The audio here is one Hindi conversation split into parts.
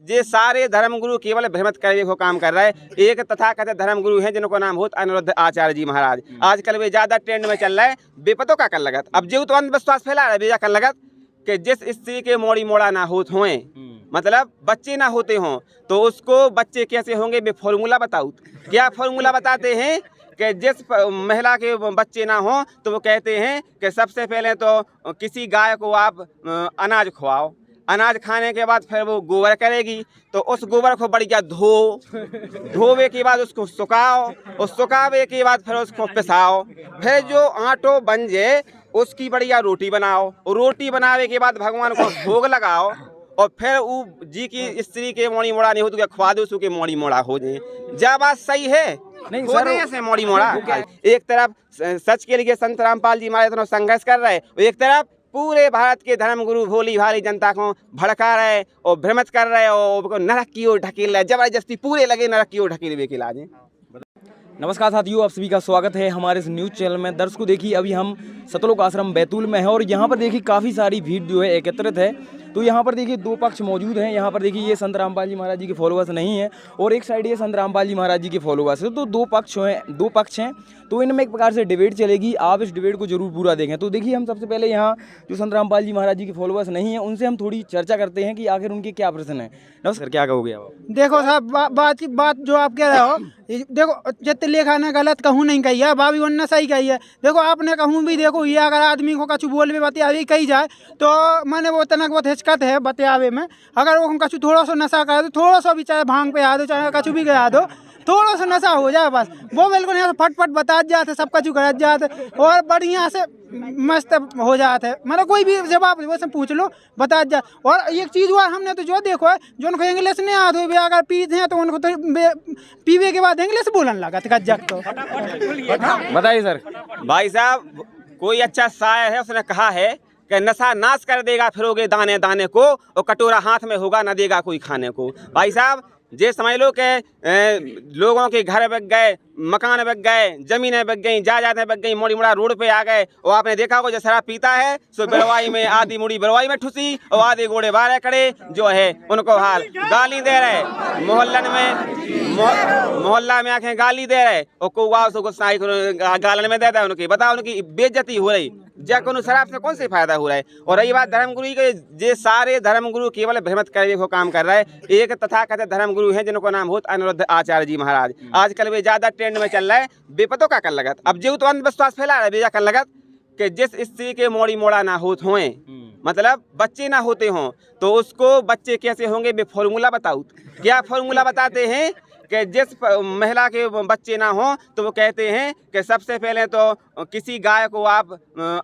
ये सारे धर्मगुरु केवल भ्रमित करने को काम कर रहे हैं। एक तथाकथित धर्मगुरु हैं जिनको नाम होता अनिरुद्ध आचार्य जी महाराज। आजकल वे ज्यादा ट्रेंड में चल रहे हैं। बेपतों का कर लगत अब जो तो अंधविश्वास फैला रहे बेजा कर लगत कि जिस स्त्री के मोड़ी मोड़ा ना होत होए, मतलब बच्चे ना होते हों, तो उसको बच्चे कैसे होंगे वे फॉर्मूला बताओ। क्या फॉर्मूला बताते हैं कि जिस महिला के बच्चे ना हो तो वो कहते हैं कि सबसे पहले तो किसी गाय को आप अनाज खवाओ, अनाज खाने के बाद फिर वो गोबर करेगी, तो उस गोबर को बढ़िया धोवे के बाद उसको सुखाओ, और सुखावे के बाद फिर उसको पिसाओ, फिर जो आटो बन जाए उसकी बढ़िया रोटी बनाओ, और रोटी बनावे के बाद भगवान को भोग लगाओ, और फिर वो जी की स्त्री के मोड़ी मोड़ा नहीं हो तो क्या खवा दो उसके मोड़ी मोड़ा हो जाए। क्या बात सही है? नहीं सर, ऐसे मोड़ी मोड़ा। एक तरफ सच के लिए संत रामपाल जी महाराज इतना संघर्ष कर रहे हैं, एक तरफ पूरे भारत के धर्मगुरु भोली भाली जनता को भड़का रहे और भ्रमित कर रहे और नरक की ओर ढकेल रहे, जबरदस्ती पूरे लगे नरक की ओर ढकेल के लाजे। नमस्कार साथियों, आप सभी का स्वागत है हमारे इस न्यूज़ चैनल में। दर्शकों देखिए, अभी हम सतलोक आश्रम बैतूल में है और यहाँ पर देखिए काफ़ी सारी भीड़ जो है एकत्रित है। तो यहाँ पर देखिए दो पक्ष मौजूद हैं। यहाँ पर देखिए ये संत रामपाल जी महाराज जी के फॉलोअर्स नहीं हैं और एक साइड ये संत रामपाल जी महाराज जी के फॉलोअर्स हैं। तो दो पक्ष हैं, तो इनमें एक प्रकार से डिबेट चलेगी। आप इस डिबेट को जरूर पूरा देखें। तो देखिए, हम सबसे पहले यहाँ जो संत रामपाल जी महाराज जी के फॉलोअर्स नहीं हैं उनसे हम थोड़ी चर्चा करते हैं कि आखिर उनके क्या प्रश्न है। नमस्कार, क्या कहोगे आप? देखो साहब, बात जो आप कह रहे हो, देखो जितने लेखा ने गलत कहूँ नहीं कही है, भाभी उनने सही कही है। देखो आपने कहूँ भी, देखो ये अगर आदमी को कछु बोल भी बतियावे कही जाए तो मैंने वो तनक बहुत हिचकत है बतियावे में। अगर वो कछु थोड़ा सा नशा कर दो, थोड़ा सा भी चाहे भांग पे आ दो, चाहे कछु भी गया दो, थोड़ा सा नशा हो जाए बस, वो बिल्कुल यहाँ से फटफट बता जाते, सब कछु गलत जाते और बढ़िया से मस्त हो जाते। मतलब कोई भी जवाब वैसे पूछ लो बता जा। और एक चीज़ हुआ, हमने तो जो देखो है जो उनको इंग्लिश नहीं आते हुए अगर पीते हैं तो उनको तो पीवे के बाद इंग्लिश बोलने लगा जग। तो बताइए सर। भाई साहब, कोई अच्छा शायर है, उसने कहा है कि नशा नाश कर देगा फिरोगे दाने दाने को, और कटोरा हाथ में होगा न देगा कोई खाने को। भाई साहब, ये समझ लो कि लोगों के घर बिक गए, मकान बिक गए, जमीनें बिक गई, जायदादें बिक गई, मोड़ी मोड़ा रोड पे आ गए। और आपने देखा होगा जो शराब पीता है सो बरवाई में आधी मुड़ी बरवाई में ठुसी और आधे घोड़े बारह खड़े जो है उनको हाल गाली दे रहे, मोहल्ला में आके गाली दे रहे, और कौवा उसको गालन में देता है उनकी। बताओ, उनकी बेइज्जती हो रही, जब शराब से कौन से फायदा हो रहा है। और रही बात धर्मगुरु के, ये सारे धर्मगुरु केवल भ्रमित करने को काम कर रहे हैं। एक तथाकथित धर्मगुरु हैं जिनको नाम होता अनिरुद्ध आचार्य जी महाराज। आजकल वे ज्यादा ट्रेंड में चल रहे हैं। बेपतों का कर लगत अब जो तो अंधविश्वास फैला रहे बेजा कर लगत कि जिस स्त्री के मोड़ी मोड़ा ना होत होए, मतलब बच्चे ना होते हों, तो उसको बच्चे कैसे होंगे वे फॉर्मूला बताओ। क्या फॉर्मूला बताते हैं कि जिस महिला के बच्चे ना हो तो वो कहते हैं कि सबसे पहले तो किसी गाय को आप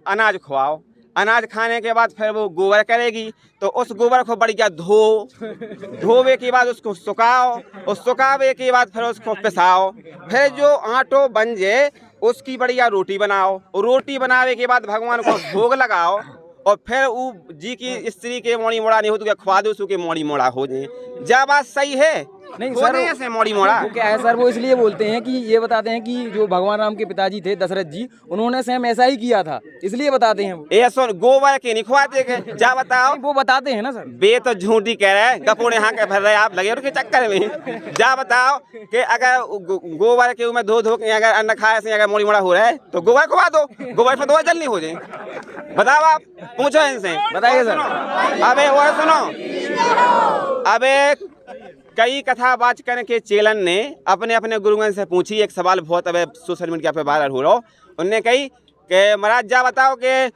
अनाज खवाओ, अनाज खाने के बाद फिर वो गोबर करेगी, तो उस गोबर को बढ़िया धोवे के बाद उसको सुखाओ, और सुखावे के बाद फिर उसको पिसाओ, फिर जो आटो बन जाए उसकी बढ़िया रोटी बनाओ, और रोटी बनावे के बाद भगवान को भोग लगाओ, और फिर वो जी की स्त्री के मोड़ी मोड़ा नहीं हो तो क्या खवा दो उसके मोड़ी मोड़ा हो जाए। क्या बात सही है? नहीं सर, ऐसे मोड़ी मोड़ा वो क्या है सर, वो इसलिए बोलते हैं कि ये बताते हैं कि जो भगवान राम के पिताजी थे दशरथ जी, उन्होंने सेम ऐसा ही किया था, इसलिए बताते हैं। ये सुन, गोबर के नहीं खवाते के, जा बताओ। वो बताते हैं ना सर। बे तो झूठी कह रहे हैं, गपोड़े यहाँ के भर रहे आप लगे उनके चक्कर में। जा बताओ कि अगर गोबर के में धो के अगर अन्न खाए से अगर मोड़ी मोड़ा हो रहा है तो गोबर खवा दो, गोबर पर दो जल्दी हो जाए। बताओ, आप पूछो इनसे, बताइए सर। अबे वो सुनो, अबे कई कथावाचक के चेलन ने अपने अपने गुरुगण से पूछी एक सवाल, बहुत अब सोशल मीडिया पे वायरल हो रहा हो। उनने कही कि महाराज जा बताओ कि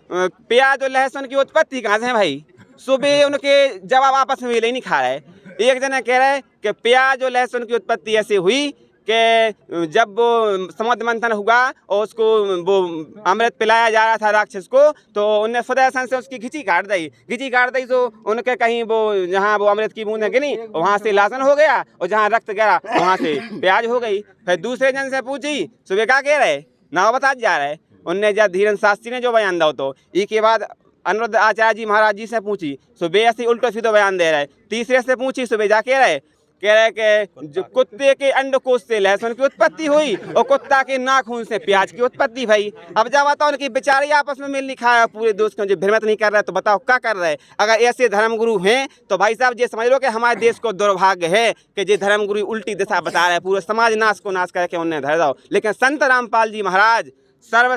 प्याज और लहसुन की उत्पत्ति कहाँ से है भाई। सुबह उनके जवाब आपस में नहीं खा रहे। एक जना कह रहा है कि प्याज और लहसुन की उत्पत्ति ऐसे हुई कि जब वो समुद्र मंथन हुआ और उसको वो अमृत पिलाया जा रहा था राक्षस को, तो उनने सुदर्शन से उसकी घिची काट दी तो उनके कहीं वो जहाँ वो अमृत की बूंदें गिरी वहाँ से लहसुन हो गया, और जहाँ रक्त गिरा वहाँ से प्याज हो गई। फिर दूसरे जन से पूछी, सुबह क्या कह रहे ना बता जा रहे। उनने जब धीरेन्द्र शास्त्री ने जो बयान दो तो इसके बाद अनिरुद्ध आचार्य जी महाराज जी से पूछी, सुबह ऐसे उल्टो सीधो बयान दे रहे। तीसरे से पूछी, सुबह जा कह रहे कह रहे कि जो कुत्ते के अंडकोश से लहसुन की उत्पत्ति हुई और कुत्ता के नाखून से प्याज की उत्पत्ति भई। अब जब बताओ उनकी बेचारे आपस में मिल लिखा है पूरे दोस्त को जो भ्रमित नहीं कर रहा है, तो बताओ क्या कर रहे हैं। अगर ऐसे धर्मगुरु हैं तो भाई साहब ये समझ लो कि हमारे देश को दुर्भाग्य है कि ये धर्मगुरु उल्टी दिशा बता रहे हैं, पूरे समाज नाश को नाश करके उन्हें धर दो। लेकिन संत रामपाल जी महाराज सर्व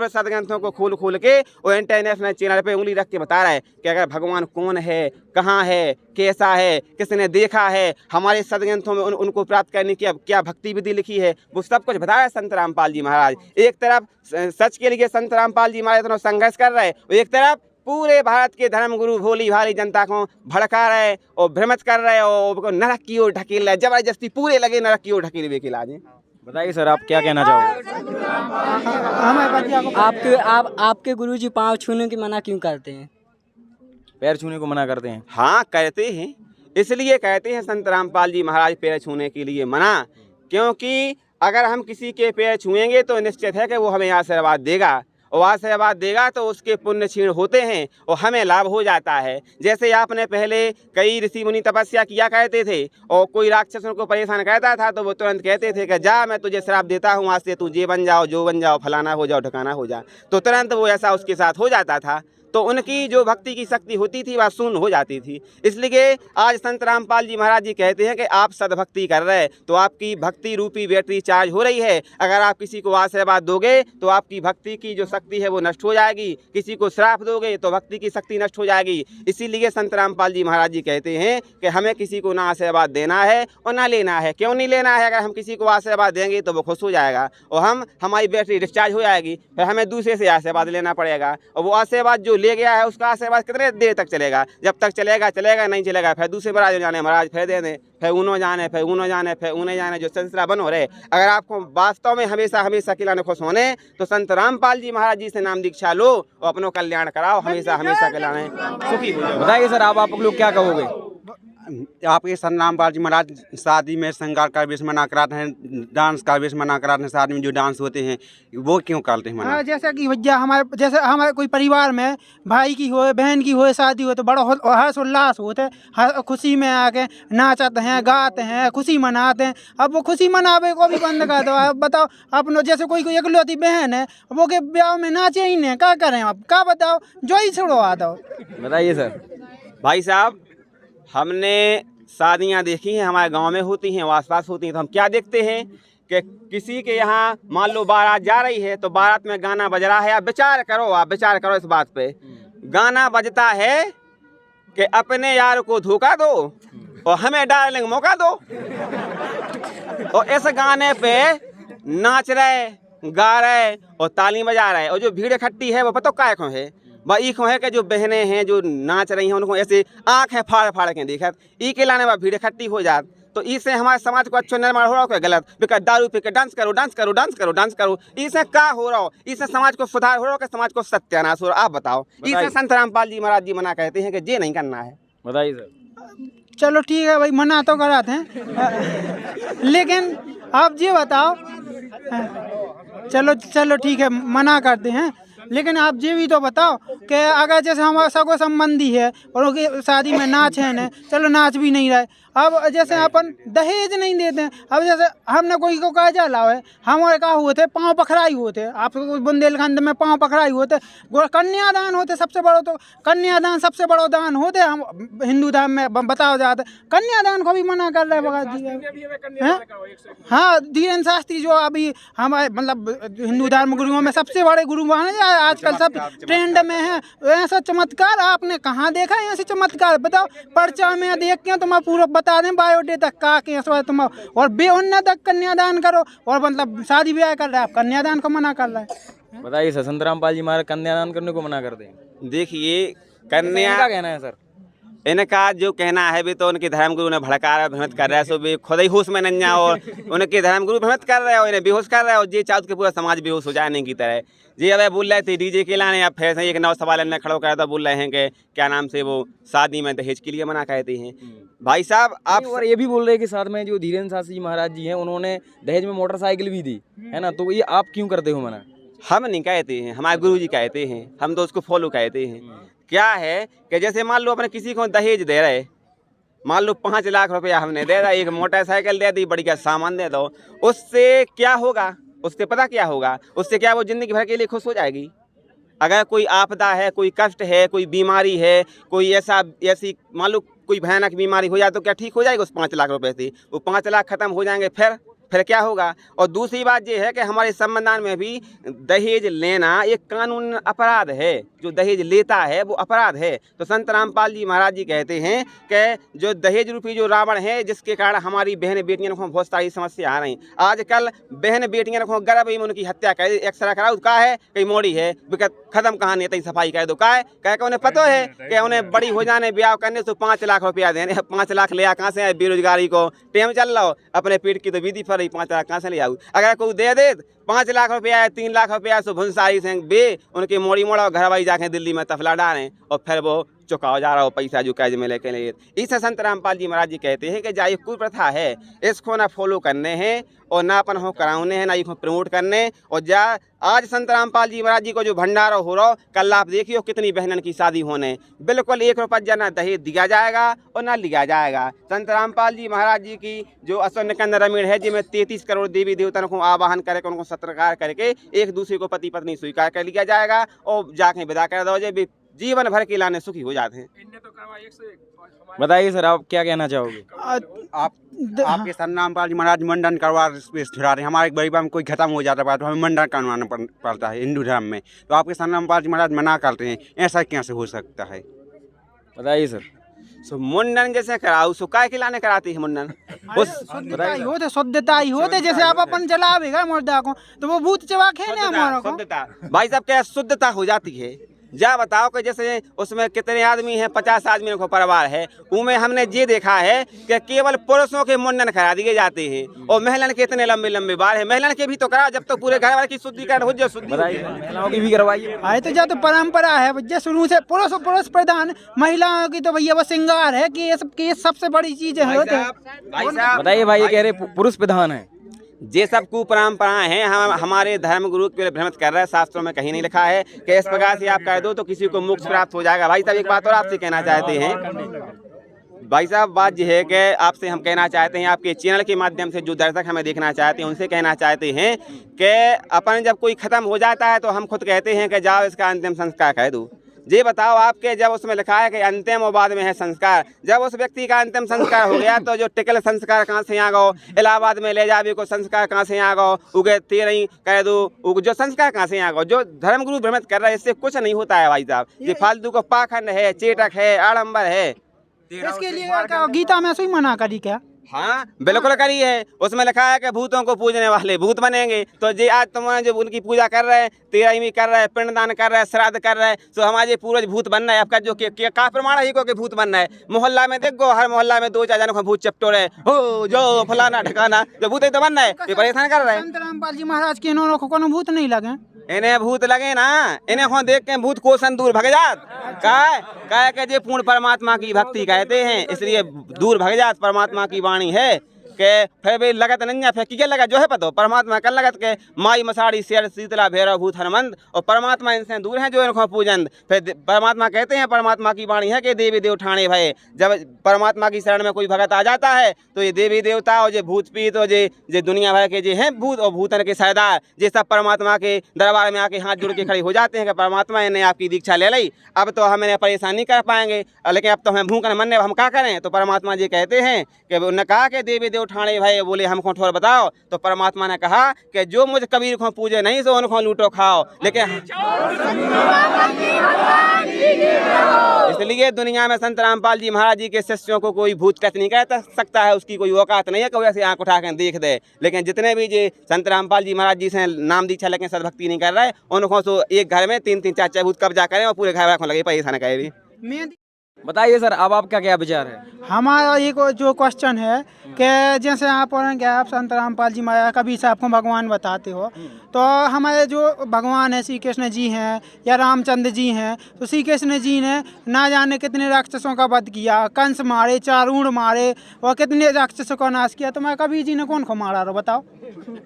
सदग्रंथों को खोल खोल के और इंटरनेशनल चैनल पे उंगली रख के बता रहा है कि अगर भगवान कौन है, कहाँ है, कैसा है, किसने देखा है, हमारे सदग्रंथों में उनको प्राप्त करने की अब क्या भक्ति विधि लिखी है, वो सब कुछ बताया है संत रामपाल जी महाराज। एक तरफ सच के लिए संत रामपाल जी महाराज इतना संघर्ष कर रहे हैं, एक तरफ पूरे भारत के धर्मगुरु भोली भाली जनता को भड़का रहे और भ्रमित कर रहे और नरक की ओर ढकेल रहे, जबरदस्ती पूरे लगे नरक की ओर ढकेल वे खिला दें। बताइए सर, आप क्या कहना चाहोगे? आपके गुरुजी पाँव छूने की मना क्यों करते हैं? पैर छूने को मना करते हैं? हाँ कहते हैं, इसलिए कहते हैं संत रामपाल जी महाराज पैर छूने के लिए मना, क्योंकि अगर हम किसी के पैर छुएंगे तो निश्चित है कि वो हमें आशीर्वाद देगा और आशीर्वाद देगा तो उसके पुण्य क्षीण होते हैं और हमें लाभ हो जाता है। जैसे आपने पहले कई ऋषि मुनि तपस्या किया करते थे और कोई राक्षस उनको परेशान करता था तो वो तुरंत कहते थे कि जा मैं तुझे श्राप देता हूँ, आज से तू ये बन जाओ, जो बन जाओ, फलाना हो जाओ, ठिकाना हो जा, तो तुरंत वो ऐसा उसके साथ हो जाता था। तो उनकी जो भक्ति की शक्ति होती थी वह शून्य हो जाती थी। इसलिए आज संत रामपाल जी महाराज जी कहते हैं कि आप सदभक्ति कर रहे हैं तो आपकी भक्ति रूपी बैटरी चार्ज हो रही है। अगर आप किसी को आशीर्वाद दोगे तो आपकी भक्ति की जो शक्ति है वो नष्ट हो जाएगी, किसी को श्राप दोगे तो भक्ति की शक्ति नष्ट हो जाएगी। इसीलिए संत रामपाल जी महाराज जी कहते हैं कि हमें किसी को ना आशीर्वाद देना है और ना लेना है। क्यों नहीं लेना है? अगर हम किसी को आशीर्वाद देंगे तो वो खुश हो जाएगा और हमारी बैटरी डिस्चार्ज हो जाएगी, फिर हमें दूसरे से आशीर्वाद लेना पड़ेगा और वो आशीर्वाद जो ले गया है उसका आशीर्वाद कितने देर तक चलेगा? जब तक चलेगा चलेगा, नहीं चलेगा फिर दूसरे महाराज जाने, महाराज फिर दे दें, फिर उन्हों जाने, फिर उन्हों जाने, फिर उन्हें जाने, जो सिलसिला बन हो रहे। अगर आपको वास्तव में हमेशा हमेशा खिलाने खुश होने तो संत रामपाल जी महाराज जी से नाम दीक्षा लो और अपनों कल्याण कराओ, हमेशा हमेशा खिलाने सुखी हो जाओ। बताइए सर, आप लोग क्या कहोगे? आपके संत रामपाल जी महाराज शादी में श्रृंगार का वेश मना कराते हैं, डांस का वेश मना कराते हैं, शादी में जो डांस होते हैं वो क्यों करते हैं मना? जैसे कि भैया हमारे कोई परिवार में भाई की हो, बहन की हो, शादी हो तो बड़ा हर्ष उल्लास होते हैं, खुशी में आके नाचते हैं, गाते हैं, खुशी मनाते हैं। अब वो खुशी मनावे को भी बंद कर दो। अब बताओ, अपनो जैसे कोई एकलौती बहन है वो के ब्याह में नाचे ही नहीं, क्या करें? आप क्या बताओ, जो ही छोड़ो आ दो। बताइए सर। भाई साहब, हमने शादियां देखी हैं, हमारे गांव में होती हैं, आसपास होती हैं, तो हम क्या देखते हैं कि किसी के यहाँ मान लो बारात जा रही है तो बारात में गाना बज रहा है। आप विचार करो इस बात पे। गाना बजता है कि अपने यार को धोखा दो और हमें डार्लिंग मौका दो, और इस गाने पे नाच रहे, गा रहे और ताली बजा रहे, और जो भीड़ इकट्ठी है वो पता क्या क्यों है? वही क्यों है कि जो बहनें हैं जो नाच रही हैं उनको ऐसे आँखें फाड़ फाड़ के देखा, ई के लाने भीड़ इकट्ठी हो जात, तो इससे हमारे समाज को अच्छा निर्माण हो रहा हो क्या? गलत। बिका दारू पी के डांस करो, डांस करो, डांस करो, डांस करो, इससे क्या हो रहा हो? इससे समाज को सुधार हो रहा हो कि समाज को सत्यानाश हो रहा? आप बताओ। इससे संत रामपाल जी महाराज जी मना कहते हैं कि ये नहीं करना है। बताइए सर। चलो ठीक है भाई, मना तो कराते हैं, लेकिन आप ये बताओ, चलो ठीक है मना करते हैं, लेकिन आप ये भी तो बताओ कि अगर जैसे हमारा सगो संबंधी है और उनकी शादी में नाच है न, चलो नाच भी नहीं रहे, अब जैसे अपन दहेज नहीं देते हैं। अब जैसे हमने कोई को कहा लाओ है, हमारे कहा हुए थे पाँव पखराई होते, आपको बुंदेलखंड में पाँव पखराई होते, कन्यादान होते सबसे बड़ो, तो कन्यादान सबसे बड़ो दान होते हम हिंदू धर्म में बताओ जाते, कन्यादान को भी मना कर रहे हैं। हाँ, धीरेन्द्र शास्त्री जो अभी हमारे मतलब हिंदू धर्म गुरुओं में सबसे बड़े गुरु माने आजकल, सब ट्रेंड में है। ऐसा चमत्कार आपने कहाँ देखा है? ऐसे चमत्कार बताओ, पर्चा में देख के तुम्हें पूरा बता दें बायोडेटा का के तुम, और बेउन्नत तक कन्यादान करो, और मतलब शादी ब्याह कर रहे हैं, आप कन्यादान को मना कर रहे हैं। बताइए सर, संत रामपाल जी महाराज कन्यादान करने को मना करते हैं? देखिए, कन्या क्या कहना है सर? इनका जो कहना है भी तो उनके धर्मगुरु ने भड़का रहा है, भ्रमित कर रहा है, सो भी खुद ही होश में नहीं जाओ, और उनके धर्मगुरु भ्रमित कर रहे हैं और इन्हें बेहोश कर रहे हैं, और ये चाहते कि पूरा समाज बेहोश हो जाए नहीं की तरह। जी अब बोल रहे थे डीजे के लाने, अब फिर से एक नौ सवाल इन्हें खड़ो करा था, बोल रहे हैं कि क्या नाम से वो शादी में दहेज के लिए मना कहते हैं। भाई साहब आप और ये भी बोल रहे हैं कि साथ में जो धीरेन्द्र शास्त्री जी महाराज जी हैं उन्होंने दहेज में मोटरसाइकिल भी दी है ना, तो ये आप क्यों करते हो मना? हम नहीं कहते हैं, हमारे गुरु जी कहते हैं, हम तो उसको फॉलो कहते हैं। क्या है कि जैसे मान लो अपने किसी को दहेज दे रहे, मान लो 5 लाख रुपया हमने दे दिया, एक मोटरसाइकिल दे दी, बढ़िया सामान दे दो, उससे क्या होगा? उससे पता क्या होगा? उससे क्या वो जिंदगी भर के लिए खुश हो जाएगी? अगर कोई आपदा है, कोई कष्ट है, कोई बीमारी है, कोई ऐसी मान लो कोई भयानक बीमारी हो जाए तो क्या ठीक हो जाएगा उस 5 लाख रुपए से? वो 5 लाख खत्म हो जाएंगे, फिर क्या होगा? और दूसरी बात ये है कि हमारे संविधान में भी दहेज लेना एक कानून अपराध है। जो दहेज लेता है वो अपराध है। तो संत रामपाल जी महाराज जी कहते हैं कि जो दहेज रूपी जो रावण है, जिसके कारण हमारी बहन बेटियों को बहुत सारी समस्या आ रही। आजकल बहन बेटियों को गर्भ में उनकी हत्या कर, एक्सरा कराओ, का है कहीं मोड़ी है, खत्म कहानी है, सफाई कर दो, का है कह उन्हें पता है कि उन्हें बड़ी हो जाने ब्याह करने तो 5 लाख रुपया देने। 5 लाख लिया कहाँ से? बेरोजगारी को टेम चल रहा, अपने पेट की तो विधि पर 5 लाख कहाँ से ले आऊँ? अगर कोई दे 5 लाख रुपया है, 3 लाख रुपया सो भुनसारी से बे उनकी मोड़ी मोड़ा घर वाई जाके दिल्ली में तफला डालें और फिर वो चुकाओ जा रहा हो पैसा जो कैज में लेके लिए। इस संत रामपाल जी महाराज जी कहते हैं कि जा ये कुप्रथा है, इसको ना फॉलो करने हैं और ना अपन हो कराने हैं, ना इसको प्रमोट करने। और जा आज संत रामपाल जी महाराज जी को जो भंडारा हो रहा, कल आप देखियो कितनी बहनन की शादी होने, बिल्कुल 1 रुपया ना दहेज दिया जाएगा और ना लिया जाएगा। संत रामपाल जी महाराज जी की जो अश्वन्य कंद रमीण है, जिसमें 33 करोड़ देवी देवताओं को आवाहन करके उनको सत्कार करके एक दूसरे को पति पत्नी स्वीकार कर लिया जाएगा और जाके विदा कर दो, जे जीवन भर के लाने सुखी हो जाते हैं। बताइए सर, आप क्या कहना चाहोगे? आपके संत रामपाल जी महाराज मंडन करवा छुड़ा रहे हैं। हमारे गरीबा में कोई खत्म हो जाता है तो हमें मंडन करवाना पड़ता है हिंदू धर्म में, तो आपके संत रामपाल जी महाराज मना करते हैं, ऐसा कैसे हो सकता है? बताइए सर। सो मुंडन जैसे कराओ, सो काय के लाने कराती है मुंडन? शुद्धता ही होते जैसे आप अपन जलावेगा मुर्दा को तो वो भूत चबा खेने हमारा को। शुद्धता भाई साहब क्या शुद्धता हो जाती है? जा बताओ कि जैसे उसमें कितने आदमी हैं, 50 आदमी का परिवार है, उनमें हमने ये देखा है कि केवल पुरुषों के मुंडन करा दिए जाते हैं और महिलाओं के इतने लंबे लंबे बाल है। महिलाओं के भी तो कराओ, जब तो पूरे घर वाले की शुद्धिकरण हो जाए। महिलाओं की भी करवाइए। आए तो जा तो परंपरा है भैया शुरू से, पुरुष प्रधान, महिलाओं की तो भैया वो श्रृंगार है कि ये सबसे बड़ी चीज है। बताइए भाई, ये कह रहे पुरुष प्रधान है। ये सब कुपरंपराएं हैं, हम हमारे धर्म गुरु के भ्रमित कर रहे हैं। शास्त्रों में कहीं नहीं लिखा है कि इस प्रकार से आप कह दो तो किसी को मोक्ष प्राप्त हो जाएगा। भाई साहब एक बात और आपसे कहना चाहते हैं। भाई साहब बात यह है कि आपसे हम कहना चाहते हैं, आपके चैनल के माध्यम से जो दर्शक हमें देखना चाहते हैं उनसे कहना चाहते हैं कि अपन जब कोई ख़त्म हो जाता है तो हम खुद कहते हैं कि जाओ इसका अंतिम संस्कार कह दो। ये बताओ आपके जब उसमें लिखा है कि अंतिम और बाद में है संस्कार, जब उस व्यक्ति का अंतिम संस्कार हो गया तो जो टिकल संस्कार कहाँ से आ गो, इलाहाबाद में ले जावे को संस्कार कहाँ से आ गो, उगे तेरही कह दो, जो संस्कार कहाँ से आ गो? जो धर्मगुरु भ्रमित कर रहा है इससे कुछ नहीं होता है भाई साहब। ये फालतू को पाखंड है, चेटक है, आडम्बर है। इसके लिए गीता में ऐसे ही मना करी क्या? हाँ बिल्कुल करी है, उसमें लिखा है कि भूतों को पूजने वाले भूत बनेंगे। तो जे आज तुमने जो उनकी पूजा कर रहे हैं, तेरहवीं कर रहे हैं, पिंडदान कर रहे हैं, श्राद्ध कर रहे हैं, तो हमारे पूर्वज भूत बन रहा है। आपका जो क्या प्रमाण है कि भूत बन रहा है? मोहल्ला में देखो, हर मोहल्ला में 2-4 जनों को भूत चपटो रहे हो, जो फलाना ठिकाना, जो भूत तो बन रहा है, ये परेशान कर रहे हैं। संत रामपाल जी महाराज के इन्होंने को कोनो भूत नहीं लगे? इन्हें भूत लगे ना, इन्हें को देख के भूत कोसन दूर भग जात। काय के जे पूर्ण परमात्मा की भक्ति कहते हैं, इसलिए दूर भग जात। परमात्मा की वाणी है के फिर भी लगत नंजा फेंकी के लगा जो है पतो परमात्मा कल लगत के माई मसाड़ी शेर शीतला भैरव भूत हनुमंत, और परमात्मा इनसे दूर हैं जो इनको पूजन। फिर परमात्मा कहते हैं, परमात्मा की वाणी है कि देवी देव ठाणे भय। जब परमात्मा की शरण में कोई भगत आ जाता है तो ये देवी देवता और ये भूत पीत और ये दुनिया भर के जो हैं भूत और भूतन के सरदार, ये सब परमात्मा के दरबार में आके हाथ जोड़ के खड़े हो जाते हैं कि परमात्मा ने आपकी दीक्षा ले ली, अब तो हम इन्हें परेशान नहीं कर पाएंगे, लेकिन अब तो हमें भूखन मन हम क्या करें? तो परमात्मा जी कहते हैं कि उन्होंने कहा कि देवी देव ठाणे भाई, बोले हमको ठोर बताओ। तो परमात्मा ने कहा कि जो मुझ कबीर को पूजे नहीं सो उनको लूटो खाओ। लेकिन इसलिए दुनिया में संत रामपाल जी महाराज जी के शिष्यों को कोई भूत टच नहीं कर सकता है, उसकी कोई औकात नहीं है कि वैसे आंख उठा कर देख दे। लेकिन जितने भी जी संत रामपाल जी महाराज जी से नाम दीक्षा लेकिन सदभक्ति नहीं कर रहे, उनको तो एक घर में 3-3 4-4 भूत कब्जा करें और पूरे घर वालों लगे पैसा न कहे भी। बताइए सर, अब आपका क्या विचार है? हमारा एक जो क्वेश्चन है कि जैसे आप संत रामपाल जी महाराज कभी से आपको भगवान बताते हो, तो हमारे जो भगवान है श्री कृष्ण जी हैं या रामचंद्र जी हैं, तो श्री कृष्ण जी ने ना जाने कितने राक्षसों का वध किया, कंस मारे, चारूण मारे और कितने राक्षसों का नाश किया, तो मैं कबीर जी ने कौन को मारा रहा बताओ?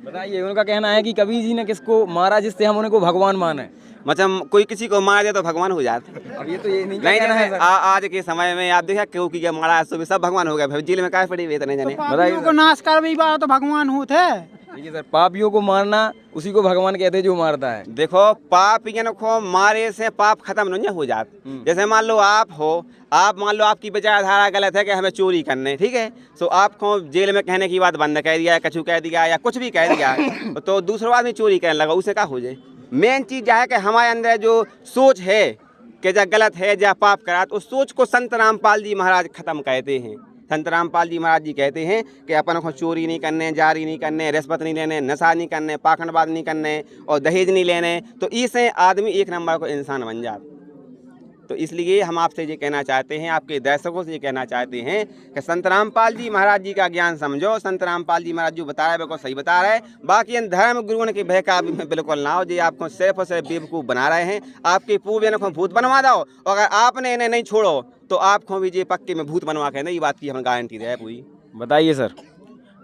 बताइए। उनका कहना है कि कबीर जी ने किसको मारा जिससे हम उनको भगवान माने। मतलब कोई किसी को मार दे तो भगवान हो जाता। अब ये तो ये नहीं नहीं कहना है जैसे सर। आज के समय में आप देखा क्यों कि मारा सो सब भगवान हो गया, फिर जेल में काय पड़ी हुई इतने जने। पापियों को नाश कर भी तो भगवान होते हैं। देखिए सर, पापियों को मारना उसी को भगवान कहते हैं जो मारता है। देखो पाप को मारे से पाप खत्म नहीं हो जाता। जैसे मान लो आप हो, आप मान लो आपकी विचारधारा गलत है कि हमें चोरी करने, ठीक है, तो आपको जेल में कहने की बात बंद कह दिया, कछु कह दिया या कुछ भी कह दिया तो दूसरा आदमी चोरी करने लगा, उसे क्या हो जाए। मेन चीज़ यह है कि हमारे अंदर जो सोच है कि जब गलत है या पाप करा, तो उस सोच को संत रामपाल जी महाराज खत्म कहते हैं। संत रामपाल जी महाराज जी कहते हैं कि अपन को चोरी नहीं करने, जारी नहीं करने, रिश्वत नहीं लेने, नशा नहीं करने, पाखंडबाज नहीं करने और दहेज नहीं लेने, तो इससे आदमी एक नंबर को इंसान बन जाता। तो इसलिए हम आपसे ये कहना चाहते हैं, आपके दर्शकों से ये कहना चाहते हैं कि संत रामपाल जी महाराज जी का ज्ञान समझो। संत रामपाल जी महाराज जो बता रहे हैं बिल्कुल सही बता रहे हैं। बाकी इन धर्म गुरुओं के बहकावे में बिल्कुल ना हो, ये आपको सिर्फ और सिर्फ बेवकूफ़ बना रहे हैं। आपके पूर्वजों को भूत बनवा दो, अगर आपने इन्हें नहीं छोड़ो तो आपको भी ये पक्के में भूत बनवा के, ये बात की हम गारंटी दे पूरी। बताइए सर।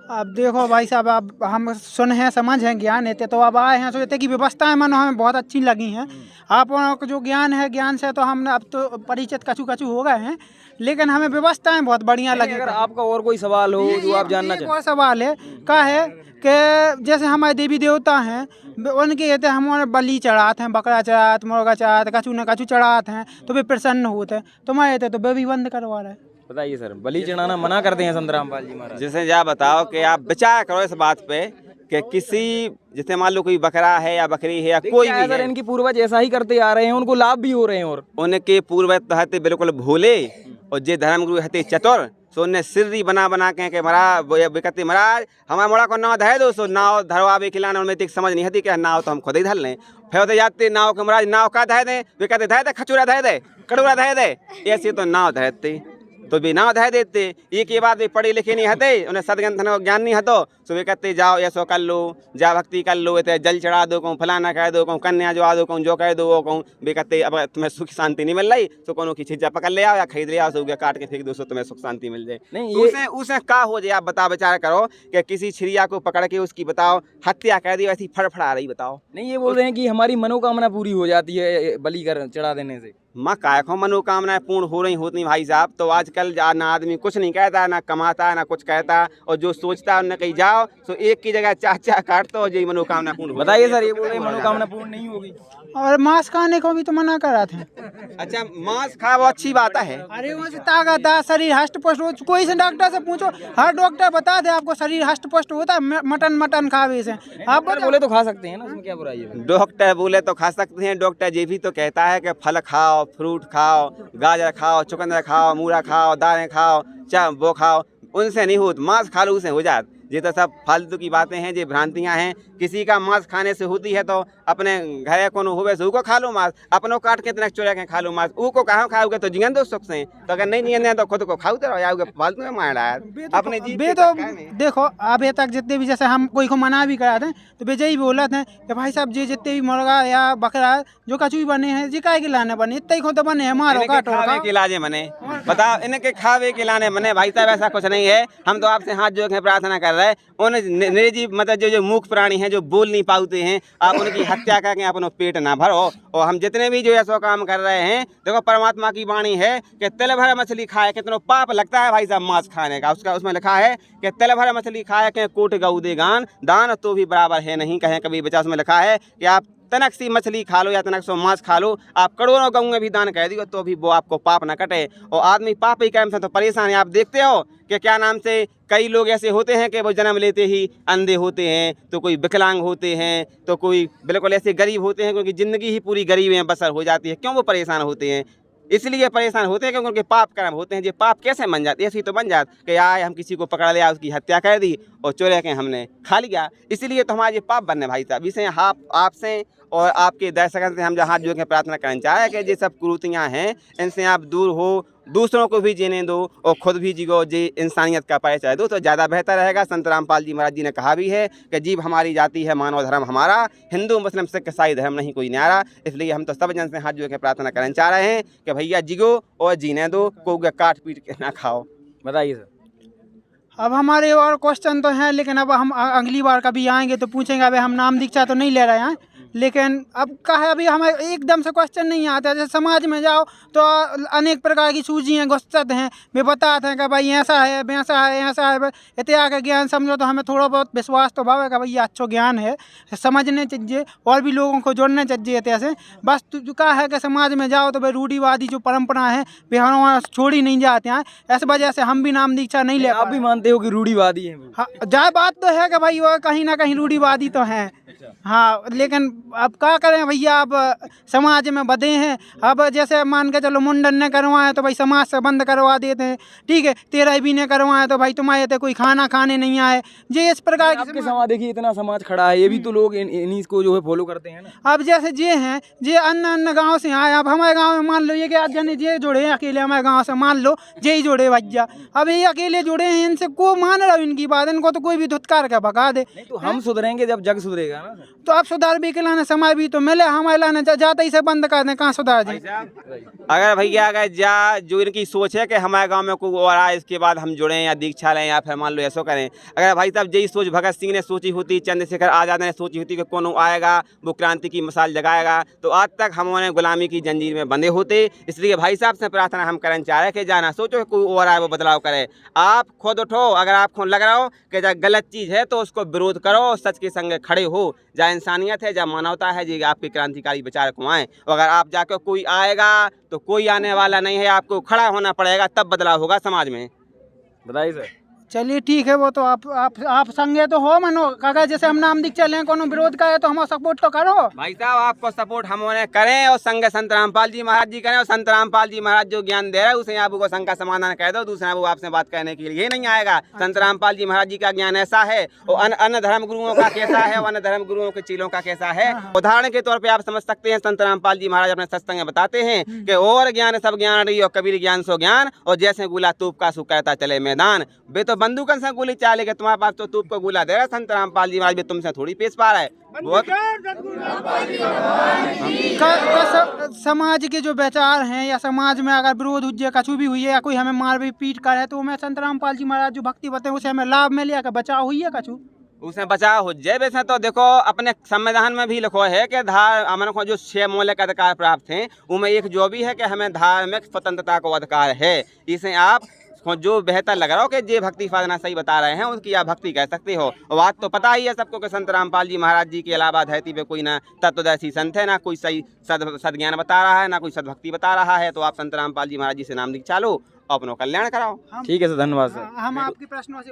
अब देखो भाई साहब, अब हम सुन हैं, समझ हैं, ज्ञान है तो अब आए हैं, सोचते कि व्यवस्थाएं मानो हमें बहुत अच्छी लगी हैं। आप लोगों को जो ज्ञान है, ज्ञान से तो हम अब तो परिचित कछु कछु हो गए हैं, लेकिन हमें व्यवस्थाएं बहुत बढ़िया लगी। अगर आपका और कोई सवाल हो जो आप जानना एक चाहते और सवाल है का है कि जैसे हमारे देवी देवता हैं, उनके कहते हैं हमारे बलि चढ़ाते हैं, बकरा चढ़ाते, मुर्गा चढ़ाते, कछु न कछु चढ़ाते हैं तो वे प्रसन्न होते हैं। तुम्हारे तो वे भी बंद करवा रहे हैं। बताइए सर, बलि चढ़ाना मना करते हैं संत रामपाल जी महाराज। जैसे जा बताओ कि आप विचार करो इस बात पे कि किसी, जैसे मान लो कोई बकरा है या बकरी है या कोई भी सर, है, इनकी पूर्वज ऐसा ही करते आ रहे हैं, उनको लाभ भी हो रहे हैं। और उनके पूर्वज तो हते बिल्कुल भोले और जे धर्मगुरु हते चतुर, सो उन्हें सिर्री बना बना के महाराज महाराज हमारा मोड़ा को नाव धर दो, सो नाव धरवावे खिलाने उनमें तक समझ नहीं आती कि नाव तो हम खुद ही धर लें। फिर होते जाते नाव के महाराज नाव का धर दें, वे कहते धर दे, खचूरा धर दे, कड़ूरा धर दे, ऐसे तो नाव धरते तो भी नाव धर देते। एक ही बात भी पढ़े लिखे नहीं हते, उन्हें सदग्रंथ ज्ञान नहीं हतो, सो वे कहते जाओ ऐसो कर लो, जा भक्ति कर लो, इतने जल चढ़ा दो, कहूँ फलाना कह दो, कहूँ कन्या जो आ दो, कहूँ जो कह दो वो कहूँ। वे कहते अब तुम्हें सुख शांति नहीं मिल रही तो कोनो की छिज्जा पकड़ ले आओ या खरीद ले आओ, सो काट के फेंक दो, सो तुम्हें सुख शांति मिल जाए। नहीं, तो उसे क्या हो जाए आप बता विचार करो कि किसी छिड़िया को पकड़ के उसकी बताओ हत्या कर दी, वैसी फड़फड़ा रही बताओ। नहीं, ये बोल रहे हैं कि हमारी मनोकामना पूरी हो जाती है बलि कर चढ़ा देने से। माँ काय को मनोकामनाएं पूर्ण हो रही होती भाई साहब। तो आजकल ना आदमी कुछ नहीं कहता, ना कमाता, ना कुछ कहता, और जो सोचता है उन्हें कहीं जाओ तो एक की जगह चाचा काटते हो, यही मनोकामना पूर्ण हो। बताइए सर, ये बोल रहे हैं मनोकामना पूर्ण नहीं होगी। और मांस खाने को भी तो मना करा थे। अच्छा मांस खाओ अच्छी बात है। अरे वो से ताकत है, शरीर हष्ट पुष्ट, कोई से डॉक्टर से पूछो, हर डॉक्टर बता दे आपको शरीर हष्ट पुष्ट होता है मटन खावे से। आप बोले तो खा सकते हैं ना, उसमें क्या बुराई है। डॉक्टर बोले तो खा सकते हैं, डॉक्टर ये भी तो कहता है कि फल खाओ, फ्रूट खाओ, गाजर खाओ, चुकंदर खाओ, मूला खाओ, दालें खाओ, चाहे वो खाओ, उनसे नहीं होता। मांस खा लो उसे हो जाता। ये तो सब फालतू की बातें हैं, ये भ्रांतियां हैं। किसी का मांस खाने से होती है तो अपने घर कौन हुए से को खा लो मांस, अपनों काट के इतना चोरा के खा लो मांस, को कहाँ खाओगे तो जियन दो सुख से। तो अगर नहीं जियन तो खुद को खाओ तो आओगे, फालतू में मार रहा है अपने जी। तो देखो अभी तक जितने भी, जैसे हम कोई को मना भी करा दें तो वे यही बोलते हैं कि भाई साहब जी जितने भी मुर्गा या बकरा जो कछु भी बने हैं जी काय के लाने बने, इतने को तो बने है मारो काटो खावे के लाने बने। बताओ इनके खावे के लाने बने भाई साहब, ऐसा कुछ नहीं है। हम तो आपसे हाथ जोड़ के प्रार्थना कर रहे हैं, उन निर्जीव मतलब जो मूक प्राणी हैं जो बोल नहीं पाते हैं, आप उनकी हत्या करके अपना पेट ना भरो। और हम जितने भी जो ऐसा काम कर रहे हैं, देखो परमात्मा की वाणी है कि तिल भर मछली खाए कितना पाप लगता है भाई साहब मांस खाने का। उसमें लिखा है कि तिल भर मछली खाए के कोट गऊ दे गान, दान तो भी बराबर है नहीं कहें कभी बचा। उसमें लिखा है कि आप तनक सी मछली खा लो या तनक सो मांस खा लो, आप करोड़ों गऊ में भी दान कह दियो तो भी वो आपको पाप न कटे। और आदमी पाप ही कर्म से तो परेशान है। आप देखते हो कि क्या नाम से कई लोग ऐसे होते हैं कि वो जन्म लेते ही अंधे होते हैं, तो कोई विकलांग होते हैं, तो कोई बिल्कुल ऐसे गरीब होते हैं क्योंकि ज़िंदगी ही पूरी गरीब में बसर हो जाती है। क्यों वो परेशान होते हैं? इसलिए परेशान होते हैं क्योंकि उनके पाप कर्म होते हैं। ये पाप कैसे बन जाते हैं? ऐसे ही तो बन जाते कि आए हम किसी को पकड़ लिया, उसकी हत्या कर दी और चोरे के हमने खा लिया। इसलिए तो हमारे ये पाप बनने भाई साहब। इसे आपसे और आपके दर्शकों से हम जो हाथ जोड़ के प्रार्थना करना चाहे कि ये सब कुरीतियाँ हैं इनसे आप दूर हो, दूसरों को भी जीने दो और खुद भी जिगो, जी इंसानियत का परिचय दो तो ज़्यादा बेहतर रहेगा। संत रामपाल जी महाराज जी ने कहा भी है कि जीव हमारी जाति है, मानव धर्म हमारा, हिंदू मुस्लिम सिख ईसाई धर्म नहीं कोई न्यारा। इसलिए हम तो सब जन से हाथ जोड़ के प्रार्थना करना चाह रहे हैं कि भैया जिगो और जीने दो, को काट पीट के ना खाओ। बताइए सर। अब हमारे और क्वेश्चन तो हैं, लेकिन अब हम अगली बार कभी आएंगे तो पूछेंगे। अभी हम नाम दीक्षा तो नहीं ले रहे हैं, लेकिन अब कहा अभी हमें एकदम से क्वेश्चन नहीं आता। जैसे समाज में जाओ तो अनेक प्रकार की सूझियाँ गुस्सत हैं, वे बताते हैं कि भाई ऐसा है वैसा है ऐसा है। इतिहास का ज्ञान समझो तो हमें थोड़ा बहुत विश्वास तो भाव है कि भाई ये अच्छा ज्ञान है, समझने चाहिए और भी लोगों को जोड़ने चाहिए इतिहास से। बस जो कहा है कि समाज में जाओ तो भाई रूढ़िवादी जो परंपरा है वे हमारे छोड़ी नहीं जाते हैं। इस वजह से हम भी नाम दीक्षा नहीं ले आप भी मानते हो कि रूढ़िवादी हैं वो? हाँ, जाए बात तो है कि भाई वो कहीं ना कहीं रूढ़िवादी तो हैं। हाँ, लेकिन अब क्या करें भैया, अब समाज में बधे हैं। अब जैसे मान के चलो मुंडन ने करवाए तो भाई समाज से बंद करवा देते हैं, ठीक है। तेरह भी ने करवाए तो भाई तुम्हारे तो कोई खाना खाने नहीं आए। ये इस प्रकार की आपके समाज देखिए इतना समाज खड़ा है, ये भी तो लोग इन्हीं को जो है फॉलो करते हैं ना। अब जैसे ये हैं, ये अन्य अन्य गांव से आए। अब हमारे गांव में मान लो ये कि आज जने ये जुड़े हैं अकेले हमारे गांव से, मान लो ये ही जुड़े भैया। अब ये अकेले जुड़े हैं, इनसे को मान रहा इनकी बात, इनको तो कोई भी धुतकार के भगा दे। नहीं तो हम सुधरेंगे जब जग सुधरेगा ना। तो अब सुधार भी के लाने समय भी तो मिले, हमारे लाने जाते ही से बंद कर दें, कहाँ सुधार जाए। अगर भैया अगर जो इनकी सोच है कि हमारे गांव में कोई और आए इसके बाद हम जुड़ें या दीक्षा लें या फिर मान लो ऐसा करें, अगर भाई साहब यही सोच भगत सिंह ने सोची होती, चंद्रशेखर आज़ाद ने सोची होती कि कौन आएगा वो क्रांति की मिसाल जगाएगा, तो आज तक हमारे गुलामी की जंजीर में बंधे होते। इसलिए भाई साहब से प्रार्थना हम करना चाह रहे हैं कि जाना सोचो कि कोई और आए वो बदलाव करे, आप खुद उठो। अगर आपको लग रहा हो कि जब गलत चीज़ है तो उसको विरोध करो, सच के संग खड़े हो। जहाँ इंसानियत है, जहाँ मानवता है, जी आपके क्रांतिकारी विचार को आए। अगर आप जाकर कोई आएगा तो कोई आने वाला नहीं है, आपको खड़ा होना पड़ेगा, तब बदलाव होगा समाज में। बताइए सर। चलिए ठीक है, वो तो आप संगे तो हो मनो काका। जैसे हम नाम दीक्षा लें, कोनो विरोध करे तो हमारा सपोर्ट तो करो। भाई साहब आपको सपोर्ट हम उन्हें करें और संग संत रामपाल जी महाराज जी करें, और संत रामपाल जी महाराज जो ज्ञान दे रहे हैं उसे आपको संग का समाधान कह दो, दूसरा वो आपसे बात करने के लिए नहीं आएगा। संत रामपाल जी महाराज जी का ज्ञान ऐसा है और अन्य धर्म गुरुओं का कैसा है, अन्य धर्म गुरुओं के चीलों का कैसा है। उदाहरण के तौर पर आप समझ सकते हैं, संत रामपाल जी महाराज अपने सत्संग में बताते हैं कि और ज्ञान सब ज्ञान रही और कबीर ज्ञान सो ज्ञान, और जैसे गुला तूप का सु कहता चले मैदान। वे तो बंदूकन से गोली चाले के तुम्हारे पास तो तूप को गुला दे रहा, संत रामपाल जी महाराज भी तुमसे थोड़ी पेश पा रहा है। बहुत समाज के जो विचार हैं या समाज में अगर विरोध हुई कछु भी हुई है या कोई हमें मार भी पीट कर है, तो मैं संत रामपाल जी महाराज जो भक्ति बताए उसे हमें लाभ मिले या बचाव हुई है कछु उसने बचाव हो जाए। वैसे तो देखो अपने संविधान में भी लिखो है कि हमारे को जो 6 मौलिक अधिकार प्राप्त हैं उनमें एक जो भी है कि हमें धार्मिक स्वतंत्रता को अधिकार है। इसे आप जो बेहतर लग रहा हो कि जे भक्ति साधना सही बता रहे हैं उसकी आप भक्ति कह सकते हो। और बात तो पता ही है सबको कि संत रामपाल जी महाराज जी के अलावा धरती पे कोई ना तत्वदर्शी संत है, ना कोई सही सदज्ञान बता रहा है, ना कोई सदभक्ति बता रहा है। तो आप संत रामपाल जी महाराज जी से नाम दीक्षा लो, अपनों कल्याण कराओ। ठीक है सर, धन्यवाद सर। हम आपके प्रश्नों से